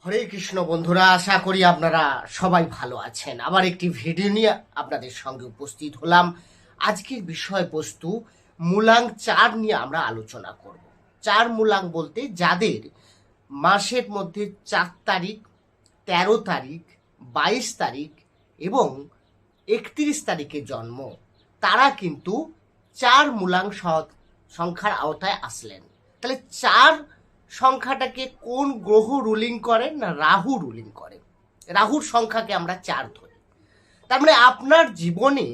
হরে কৃষ্ণ বন্ধুরা, আশা করি আপনারা সবাই ভালো আছেন। আবার একটি ভিডিও নিয়ে আপনাদের সঙ্গে উপস্থিত হলাম। আজকের বিষয়বস্তু মূলাং 4 নিয়ে আমরা আলোচনা করব। 4 মূলাং বলতে যাদের মাসের মধ্যে 4 তারিখ, 13 তারিখ, 22 তারিখ এবং 31 তারিখে জন্ম, তারা কিন্তু 4 মূলাং সংখ্যার আওতায় আসলেন। তাহলে 4 সংখ্যাটাকে কোন গ্রহ রুলিং করে? না, রাহু রুলিং করে। রাহুর সংখ্যাকে আমরা 4 ধরি। তার মানে আপনার জীবনে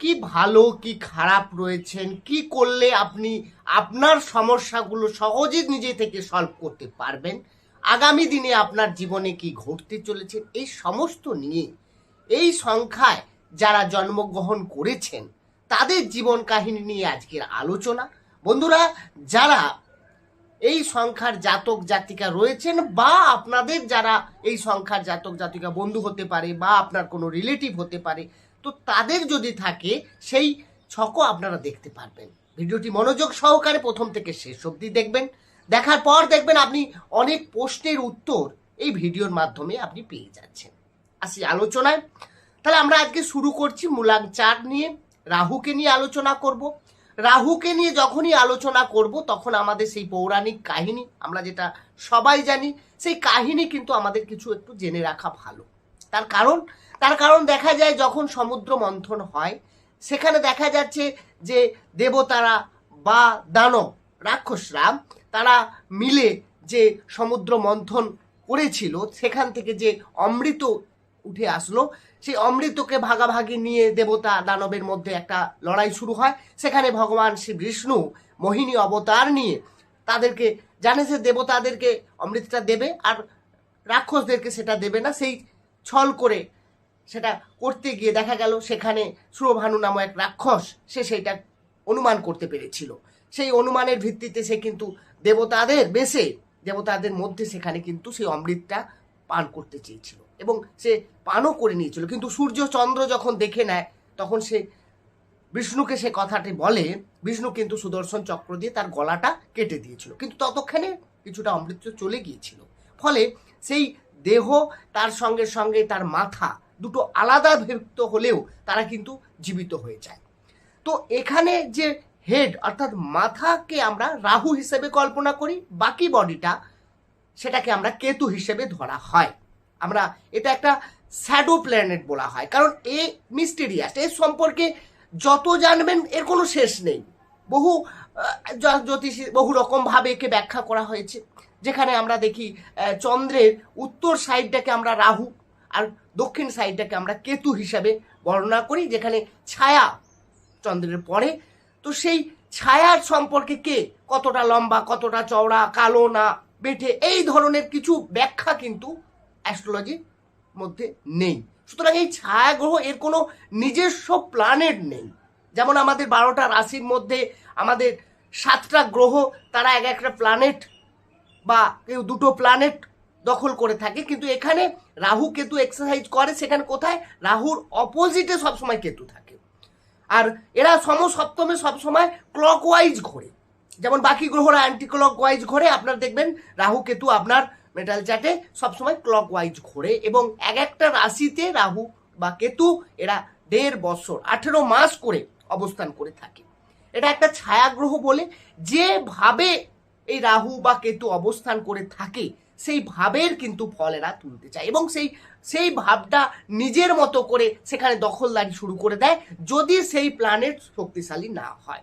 কি ভালো কি খারাপ রয়েছেন, কি করলে আপনি আপনার সমস্যাগুলো সহজে নিজে থেকে সলভ করতে পারবেন, আগামী দিনে আপনার জীবনে কি ঘটতে চলেছে, এই সমস্ত নিয়ে এই সংখ্যায় যারা জন্মগ্রহণ করেছেন তাদের জীবন কাহিনী নিয়ে আজকের আলোচনা। বন্ধুরা, যারা এই সংখ্যার জাতক জাতিকা রয়েছেন বা আপনাদের যারা এই সংখ্যার জাতক জাতিকা বন্ধু হতে পারে বা আপনার কোনো রিলেটিভ হতে পারে, তো তাদের যদি থাকে সেই ছকও আপনারা দেখতে পারবেন। ভিডিওটি মনোযোগ সহকারে প্রথম থেকে শেষ অবধি দেখবেন। দেখার পর দেখবেন আপনি অনেক প্রশ্নের উত্তর এই ভিডিওর মাধ্যমে আপনি পেয়ে যাচ্ছেন। আসি আলোচনায়। তাহলে আমরা আজকে শুরু করছি মূলাং 4 নিয়ে। রাহুকে নিয়ে আলোচনা করব। রাহুকে নিয়ে যখনই আলোচনা করব তখন আমাদের সেই পৌরাণিক কাহিনী, আমরা যেটা সবাই জানি, সেই কাহিনী কিন্তু আমাদের কিছু একটু জেনে রাখা ভালো। তার কারণ দেখা যায় যখন সমুদ্র মন্থন হয়, সেখানে দেখা যাচ্ছে যে দেবতারা বা দানব রাক্ষসরা তারা মিলে যে সমুদ্র মন্থন করেছিল, সেখান থেকে যে অমৃত উঠে আসলো, সেই অমৃতকে ভাগাভাগি নিয়ে দেবতা দানবের মধ্যে একটা লড়াই শুরু হয়। সেখানে ভগবান শ্রী বিষ্ণু মোহিনী অবতার নিয়ে তাদেরকে জানে যে দেবতাদেরকে অমৃতটা দেবে আর রাক্ষসদেরকে সেটা দেবে না। সেই ছল করে সেটা করতে গিয়ে দেখা গেল সেখানে সুরভানু নামক এক রাক্ষস সে সেইটা অনুমান করতে পেরেছিল। সেই অনুমানের ভিত্তিতে সে কিন্তু দেবতাদের বেশে দেবতাদের মধ্যে সেখানে কিন্তু সেই অমৃতটা পান করতে চেয়েছিল এবং সে পানও করে নিয়েছিল। কিন্তু সূর্য চন্দ্র যখন দেখে নেয় তখন সে বিষ্ণুকে সে কথাটি বলে। বিষ্ণু কিন্তু সুদর্শন চক্র দিয়ে তার গলাটা কেটে দিয়েছিল, কিন্তু ততক্ষণে কিছুটা অমৃত চলে গিয়েছিল। ফলে সেই দেহ তার সঙ্গে সঙ্গে তার মাথা দুটো আলাদা ভেক্ত হলেও তারা কিন্তু জীবিত হয়ে যায়। তো এখানে যে হেড অর্থাৎ মাথাকে আমরা রাহু হিসেবে কল্পনা করি, বাকি বডিটা সেটাকে আমরা কেতু হিসেবে ধরা হয়। আমরা এটা একটা শ্যাডো প্ল্যানেট বলা হয়, কারণ এ মিস্টেরিয়াস। এর সম্পর্কে যত জানবেন এর কোনো শেষ নেই। বহু জ্যোতিষী বহু রকমভাবে একে ব্যাখ্যা করা হয়েছে। যেখানে আমরা দেখি চন্দ্রের উত্তর সাইডটাকে আমরা রাহু আর দক্ষিণ সাইডটাকে আমরা কেতু হিসাবে বর্ণনা করি, যেখানে ছায়া চন্দ্রের পরে। তো সেই ছায়ার সম্পর্কে কে কতটা লম্বা, কতটা চওড়া, কালো না বেঠে, এই ধরনের কিছু ব্যাখ্যা কিন্তু অ্যাস্ট্রোলজির মধ্যে নেই। সুতরাং এই ছায়া গ্রহ এর কোনো নিজস্ব প্ল্যানেট নেই। যেমন আমাদের 12টা রাশির মধ্যে আমাদের 7টা গ্রহ তারা এক একটা প্ল্যানেট বা কেউ দুটো প্ল্যানেট দখল করে থাকে, কিন্তু এখানে রাহু কেতু এক্সারসাইজ করে। সেখানে কোথায়? রাহুর অপোজিটে সবসময় কেতু থাকে। আর এরা সমসপ্তমে সবসময় ক্লকওয়াইজ ঘোরে, যেমন বাকি গ্রহরা অ্যান্টি ক্লকওয়াইজ ঘোরে। আপনার দেখবেন রাহু কেতু আপনার মেটাল চার্টে সবসময় ক্লকওয়াইজ ঘোরে এবং এক একটা রাশিতে রাহু বা কেতু এরা 1.5 বছর 18 মাস করে অবস্থান করে থাকে। এটা একটা ছায়া গ্রহ বলে যেভাবে এই রাহু বা কেতু অবস্থান করে থাকে সেই ভাবের কিন্তু ফল এরা তুলতে চায় এবং সেই ভাবটা নিজের মতো করে সেখানে দখলদারি শুরু করে দেয়, যদি সেই প্ল্যানেট শক্তিশালী না হয়।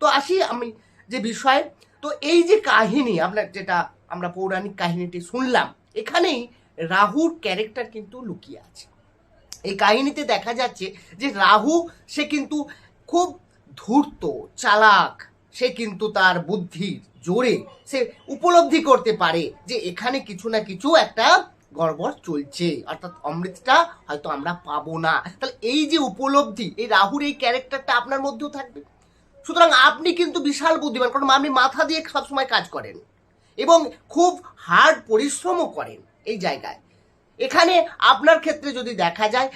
তো আসি আমি যে বিষয়, তো এই যে কাহিনী যেটা আমরা পৌরাণিক কাহিনীটি শুনলাম, এখানেই রাহুর ক্যারেক্টার কিন্তু লুকিয়ে আছে। এই কাহিনীতে দেখা যাচ্ছে যে রাহু সে কিন্তু খুব ধূর্ত, চালাক। সে কিন্তু তার বুদ্ধির জোরে সে উপলব্ধি করতে পারে যে এখানে কিছু না কিছু একটা গড়বড় চলছে, অর্থাৎ অমৃতটা হয়তো আমরা পাবো না। তাহলে এই যে উপলব্ধি, এই রাহুর এই ক্যারেক্টারটা আপনার মধ্যেও থাকবে। সুতরাং আপনি কিন্তু বিশাল বুদ্ধিমান, কারণ আপনি মাথা দিয়ে সবসময় কাজ করেন এবং খুব হার্ড পরিশ্রমও করেন এই জায়গায়। এখানে আপনার ক্ষেত্রে যদি দেখা যায়,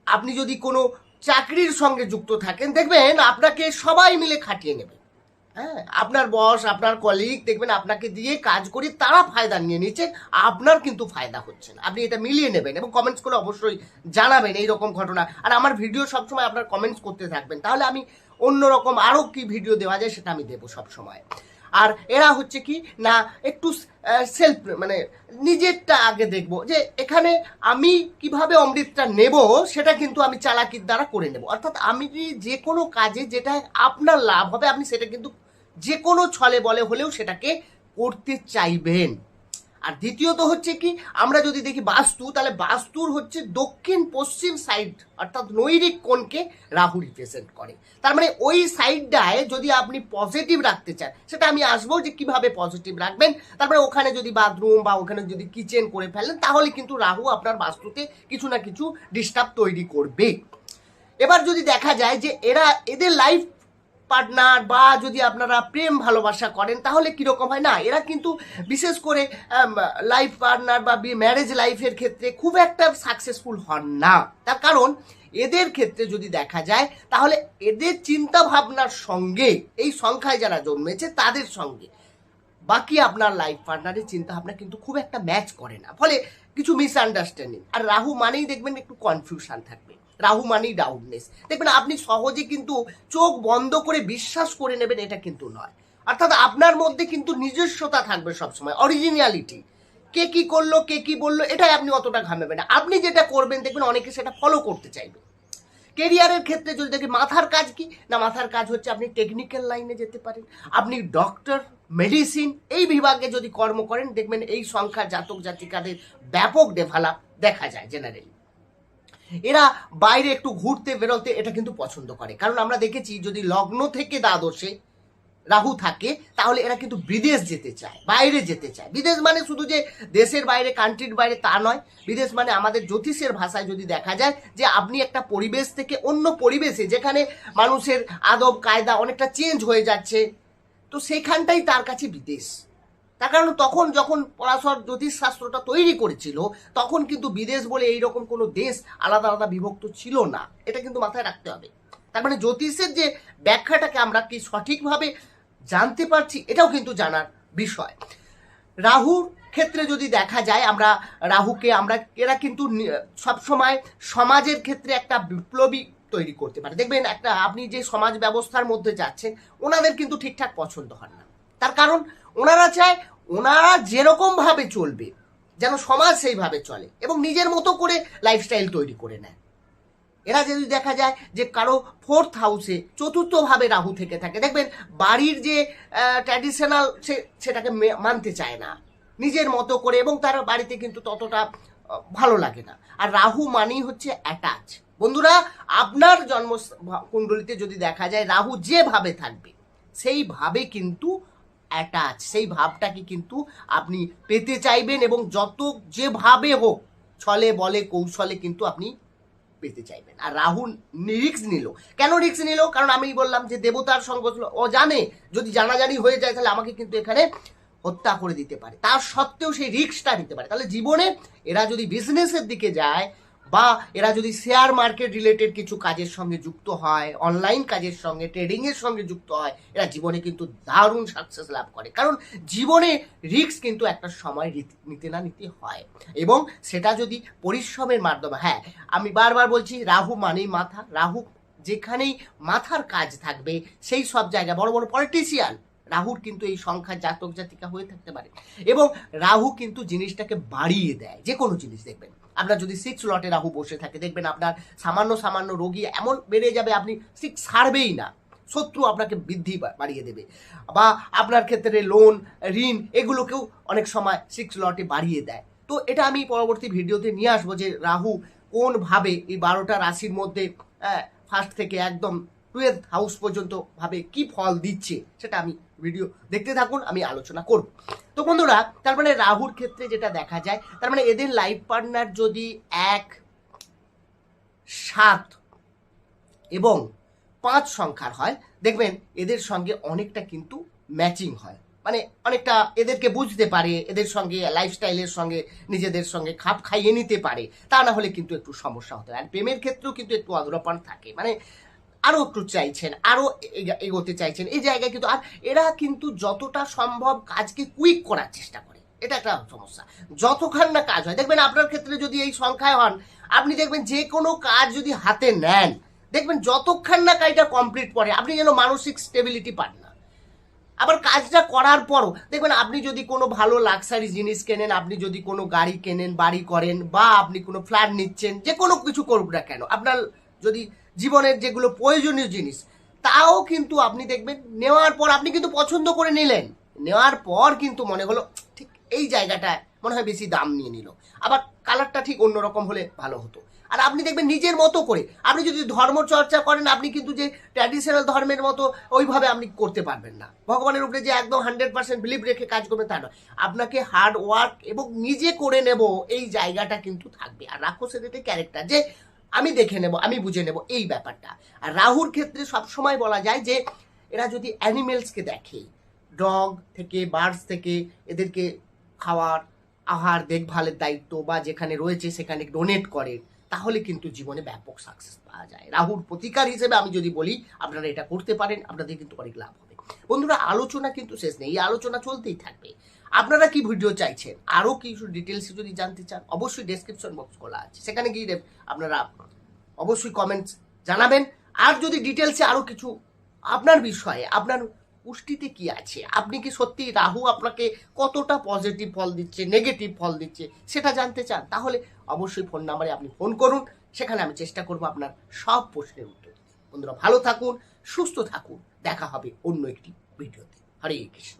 আপনি যদি কোনো চাকরির সঙ্গে যুক্ত থাকেন, দেখবেন আপনাকে সবাই মিলে খাটিয়ে নেবে। হ্যাঁ, আপনার বস, আপনার কলিগ দেখবেন আপনাকে দিয়ে কাজ করি তারা ফায়দা নিয়ে নিচ্ছে, আপনার কিন্তু ফায়দা হচ্ছে না। আপনি এটা মিলিয়ে নেবেন এবং কমেন্টস করে অবশ্যই জানাবেন এইরকম ঘটনা। আর আমার ভিডিও সবসময় আপনার কমেন্টস করতে থাকবেন, তাহলে আমি অন্যরকম আরও কি ভিডিও দেওয়া যায় সেটা আমি দেবো সবসময়। আর এরা হচ্ছে কি না একটু সেলফ মানে নিজেরটা আগে দেখবো, যে এখানে আমি কিভাবে অমৃতটা নেব সেটা কিন্তু আমি চালাকির দ্বারা করে নেব। অর্থাৎ আমি যে কোনো কাজে যেটা আপনার লাভ হবে আপনি সেটা কিন্তু যে কোনো ছলে বলে হলেও সেটাকে করতে চাইবেন। আর দ্বিতীয়ত হচ্ছে কি, আমরা যদি দেখি বাস্তু, তাহলে বাস্তুর হচ্ছে দক্ষিণ পশ্চিম সাইড অর্থাৎ নৈরিক কোণকে রাহু রিপ্রেজেন্ট করে। তার মানে ওই সাইডটায় যদি আপনি পজিটিভ রাখতে চান, সেটা আমি আসবো যে কিভাবে পজিটিভ রাখবেন। তারপরে ওখানে যদি বাথরুম বা ওখানে যদি কিচেন করে ফেলেন, তাহলে কিন্তু রাহু আপনার বাস্তুতে কিছু না কিছু ডিস্টার্ব তৈরি করবে। এবার যদি দেখা যায় যে এদের লাইফ পার্টনার বা যদি আপনারা প্রেম ভালোবাসা করেন, তাহলে কিরকম হয় না, এরা কিন্তু বিশেষ করে লাইফ পার্টনার বা ম্যারেজ লাইফের ক্ষেত্রে খুব একটা সাকসেসফুল হন না। তার কারণ এদের ক্ষেত্রে যদি দেখা যায়, তাহলে এদের চিন্তা ভাবনার সঙ্গে এই সংখ্যায় যারা জন্মেছে তাদের সঙ্গে বাকি আপনার লাইফ পার্টনারের চিন্তা ভাবনা কিন্তু খুব একটা ম্যাচ করে না, ফলে কিছু মিসআন্ডারস্ট্যান্ডিং। আর রাহু মানেই দেখবেন একটু কনফিউশন থাকবে, রাহু মানেই ডাউটনেস। দেখবেন আপনি সহজে কিন্তু চোখ বন্ধ করে বিশ্বাস করে নেবেন এটা কিন্তু নয়। অর্থাৎ আপনার মধ্যে কিন্তু নিজস্বতা থাকবে সবসময়, অরিজিনালিটি। কে কি করলো, কে কি বললো, এটাই আপনি অতটা ঘামাবেন না। আপনি যেটা করবেন দেখবেন অনেকে সেটা ফলো করতে চাইবে। কেরিয়ারের ক্ষেত্রে যদি দেখি, মাথার কাজ কি না, মাথার কাজ হচ্ছে আপনি টেকনিক্যাল লাইনে যেতে পারেন, আপনি ডক্টর, মেডিসিন এই বিভাগে যদি কর্ম করেন, দেখবেন এই সংখ্যার জাতক জাতিকাদের ব্যাপক ডেভেলপ দেখা যায়। জেনারেলি এরা বাইরে একটু ঘুরতে বেরোতে এটা কিন্তু পছন্দ করে, কারণ আমরা দেখেছি যদি লগ্ন থেকে দ্বাদশে রাহু থাকে, তাহলে এরা কিন্তু বিদেশ যেতে চায়, বাইরে যেতে চায়। বিদেশ মানে শুধু যে দেশের বাইরে, কান্ট্রির বাইরে তা নয়। বিদেশ মানে আমাদের জ্যোতিষের ভাষায় যদি দেখা যায় যে আপনি একটা পরিবেশ থেকে অন্য পরিবেশে, যেখানে মানুষের আদব কায়দা অনেকটা চেঞ্জ হয়ে যাচ্ছে, তো সেখানটাই তার কাছে বিদেশ। তার কারণ তখন যখন পরাশর জ্যোতিষ শাস্ত্রটা তৈরি করেছিল, তখন কিন্তু বিদেশ বলে এইরকম কোনো দেশ আলাদা আলাদা বিভক্ত ছিল না। এটা কিন্তু মাথায় রাখতে হবে। তার মানে জ্যোতিষের যে ব্যাখ্যাটাকে আমরা কি সঠিকভাবে জানতে পারছি, এটাও কিন্তু জানার বিষয়। রাহুর ক্ষেত্রে যদি দেখা যায়, আমরা রাহুকে এরা কিন্তু সবসময় সমাজের ক্ষেত্রে একটা বিপ্লবী তৈরি করতে পারে। দেখবেন একটা আপনি যে সমাজ ব্যবস্থার মধ্যে যাচ্ছেন, ওনাদের কিন্তু ঠিকঠাক পছন্দ হয় না। তার কারণ ওনারা চায় ওনারা যেরকম ভাবে চলবে যেন সমাজ সেইভাবে চলে এবং নিজের মতো করে লাইফস্টাইল তৈরি করে নেয়। এরা যদি দেখা যায় যে কারো ফোর্থ হাউসে চতুর্থভাবে রাহু থেকে থাকে, দেখবেন বাড়ির যে ট্র্যাডিশনাল সেটাকে মানতে চায় না, নিজের মতো করে, এবং তার বাড়িতে কিন্তু ততটা ভালো লাগে না। আর রাহু মানেই হচ্ছে অ্যাটাচ। বন্ধুরা, আপনার জন্ম কুণ্ডলিতে যদি দেখা যায় রাহু যেভাবে থাকবে সেইভাবে কিন্তু অ্যাটাচ, সেই ভাবটাকে কিন্তু আপনি পেতে চাইবেন এবং যত যেভাবে হোক ছলে বলে কৌশলে কিন্তু আপনি পেতে চাইবেন। আর রাহু রিস্ক নিল, কেন রিস্ক নিল? কারণ আমি বললাম যে দেবতার সঙ্গ ছিল, ও জানে যদি জানাজানি হয়ে যায় তাহলে আমাকে কিন্তু এখানে হত্যা করে দিতে পারে, তার সত্ত্বেও সেই রিস্কটা নিতে পারে। তাহলে জীবনে এরা যদি বিজনেসের দিকে যায় বা এরা যদি শেয়ার মার্কেট রিলেটেড কিছু কাজের সঙ্গে যুক্ত হয়, অনলাইন কাজের সঙ্গে, ট্রেডিং এর সঙ্গে যুক্ত হয়, এরা জীবনে কিন্তু দারুণ সাকসেস লাভ করে। কারণ জীবনে রিস্ক কিন্তু একটা সময় নিতে না নিতে হয়, এবং সেটা যদি পরিশ্রমের মাধ্যমে, হ্যাঁ আমি বারবার বলছি রাহু মানেই মাথা। রাহু যেখানেই মাথার কাজ থাকবে সেই সব জায়গায় বড় বড় পলিটিশিয়ান রাহুর কিন্তু এই সংখ্যার জাতক জাতিকা হয়ে থাকতে পারে। এবং রাহু কিন্তু জিনিসটাকে বাড়িয়ে দেয়, যে কোনো জিনিস দেখবেন আপনার যদি 6 লটে রাহু বসে থাকে, দেখবেন আপনার সামান্য সামান্য রোগী এমন বেড়ে যাবে আপনি 6 ছাড়বেই না, শত্রু আপনাকে বৃদ্ধি বাড়িয়ে দেবে। বা আপনার ক্ষেত্রে লোন, ঋণ এগুলোকেও অনেক সময় 6 লটে বাড়িয়ে দেয়। তো এটা আমি পরবর্তী ভিডিওতে নিয়ে আসবো যে রাহু কোনভাবে এই 12টা রাশির মধ্যে ফার্স্ট থেকে একদম 12th হাউস পর্যন্ত ভাবে কি ফল দিচ্ছে, সেটা আমি ভিডিও দেখতে থাকুন, আমি আলোচনা করব। তো বন্ধুরা, তার মানে রাহুর ক্ষেত্রে যেটা দেখা যায়, তার মানে এদের লাইফ পার্টনার যদি 1, 7 এবং 5 সংখ্যার হয়, দেখবেন এদের সঙ্গে অনেকটা কিন্তু ম্যাচিং হয়, মানে অনেকটা এদেরকে বুঝতে পারে, এদের সঙ্গে লাইফস্টাইলের সঙ্গে নিজেদের সঙ্গে খাপ খাইয়ে নিতে পারে। তা না হলে কিন্তু একটু সমস্যা হতে পারে। আর প্রেমের ক্ষেত্রেও কিন্তু একটু অগ্রপণ থাকে, মানে আরো একটু চাইছেন, আরো এগোতে চাইছেন, এই জায়গায় কিন্তু আর এরা কিন্তু যতটা সম্ভব কাজকে কুইক করার চেষ্টা করে। এটা একটা সমস্যা। যতক্ষণ না কাজ হয়, দেখবেন আপনার ক্ষেত্রে যদি এই সংখ্যায় হন, আপনি দেখবেন যে কোনো কাজ যদি হাতে নেন, দেখবেন যতক্ষণ না কাজটা কমপ্লিট করে আপনি যেন মানসিক স্টেবিলিটি পান না। আবার কাজটা করার পরও দেখবেন আপনি যদি কোনো ভালো লাক্সারি জিনিস কেনেন, আপনি যদি কোনো গাড়ি কেনেন, বাড়ি করেন, বা আপনি কোনো ফ্ল্যাট নিচ্ছেন, যে কোনো কিছু করুক না কেন, আপনার যদি জীবনের যেগুলো প্রয়োজনীয় জিনিস, তাও কিন্তু আপনি দেখবেন নেওয়ার পর আপনি কিন্তু পছন্দ করে নিলেন, নেওয়ার পর কিন্তু মনে হলো ঠিক এই জায়গাটায় মনে হয় বেশি দাম নিয়ে নিল, আবার কালারটা ঠিক অন্যরকম হলে ভালো হতো। আর আপনি দেখবেন নিজের মতো করে আপনি যদি ধর্ম চর্চা করেন, আপনি কিন্তু যে ট্র্যাডিশনাল ধর্মের মতো ওইভাবে আপনি করতে পারবেন না। ভগবানের উপরে যে একদম 100% বিলিভ রেখে কাজ করবেন তা নয়, আপনাকে হার্ড ওয়ার্ক এবং নিজে করে নেব এই জায়গাটা কিন্তু থাকবে। আর রাক্ষসের এটা ক্যারেক্টার যে আমি দেখে নেব, আমি বুঝে নেব, এই ব্যাপারটা। আর রাহুর ক্ষেত্রে সবসময় বলা যায় যে এরা যদি অ্যানিমেলসকে দেখে, ডগ থেকে, বার্ডস থেকে, এদেরকে খাওয়ার, আহার, দেখভালের দায়িত্ব বা যেখানে রয়েছে সেখানে ডোনেট করে, তাহলে কিন্তু জীবনে ব্যাপক সাকসেস পাওয়া যায়। রাহুর প্রতিকার হিসেবে আমি যদি বলি, আপনারা এটা করতে পারেন, আপনাদের কিন্তু অনেক লাভ হবে। বন্ধুরা, আলোচনা কিন্তু শেষ নেই, এই আলোচনা চলতেই থাকবে। আপনারা কি ভিডিও চাইছেন, আরো কিছু ডিটেলস যদি জানতে চান, অবশ্যই ডেসক্রিপশন বক্স খোলা আছে, সেখানে গিয়ে আপনারা অবশ্যই কমেন্টস জানাবেন। আর যদি ডিটেলসে আরো কিছু আপনার বিষয়ে, আপনার পুষ্টিতে কি আছে, আপনি কি সত্যি রাহু আপনাকে কতটা পজিটিভ ফল দিচ্ছে, নেগেটিভ ফল দিচ্ছে, সেটা জানতে চান, তাহলে অবশ্যই ফোন নাম্বারে আপনি ফোন করুন, সেখানে আমি চেষ্টা করব আপনার সব প্রশ্নের উত্তর দিতে। বন্ধুরা, ভালো থাকুন, সুস্থ থাকুন, দেখা হবে অন্য একটি ভিডিওতে। হরে কৃষ্ণ।